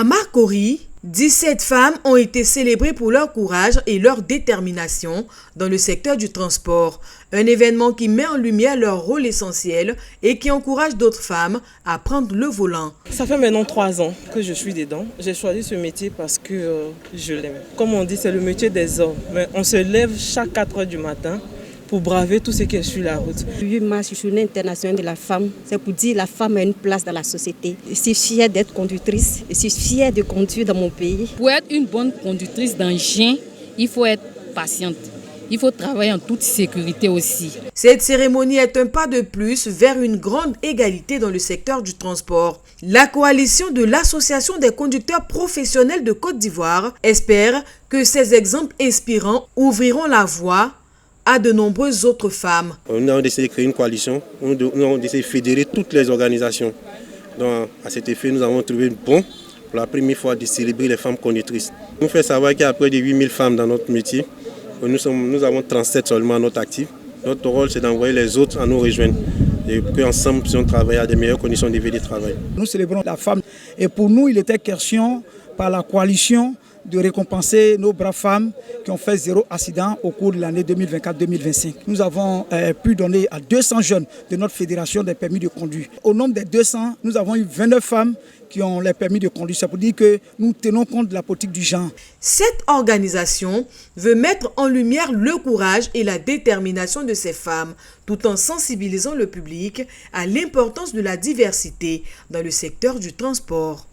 À Marcory, 17 femmes ont été célébrées pour leur courage et leur détermination dans le secteur du transport. Un événement qui met en lumière leur rôle essentiel et qui encourage d'autres femmes à prendre le volant. Ça fait maintenant 3 ans que je suis dedans. J'ai choisi ce métier parce que je l'aime. Comme on dit, c'est le métier des hommes. Mais on se lève chaque 4 heures du matin pour braver tout ce qui est sur la route. Le 8 mars, journée internationale de la femme. C'est pour dire que la femme a une place dans la société. Je suis fière d'être conductrice. Je suis fière de conduire dans mon pays. Pour être une bonne conductrice d'engin, il faut être patiente. Il faut travailler en toute sécurité aussi. Cette cérémonie est un pas de plus vers une grande égalité dans le secteur du transport. La coalition de l'Association des conducteurs professionnels de Côte d'Ivoire espère que ces exemples inspirants ouvriront la voie à de nombreuses autres femmes. Nous avons décidé de créer une coalition, nous avons décidé de fédérer toutes les organisations. Donc, à cet effet, nous avons trouvé bon pour la première fois de célébrer les femmes conductrices. Nous fait savoir qu'il y a près de 8000 femmes dans notre métier. Nous avons 37 seulement à notre actif. Notre rôle, c'est d'envoyer les autres à nous rejoindre et qu'ensemble, nous puissions travailler à de meilleures conditions de vie de travail. Nous célébrons la femme et pour nous, il était question par la coalition de récompenser nos braves femmes qui ont fait 0 accident au cours de l'année 2024-2025. Nous avons pu donner à 200 jeunes de notre fédération des permis de conduire. Au nombre des 200, nous avons eu 29 femmes qui ont les permis de conduire. Ça veut dire que nous tenons compte de la politique du genre. Cette organisation veut mettre en lumière le courage et la détermination de ces femmes, tout en sensibilisant le public à l'importance de la diversité dans le secteur du transport.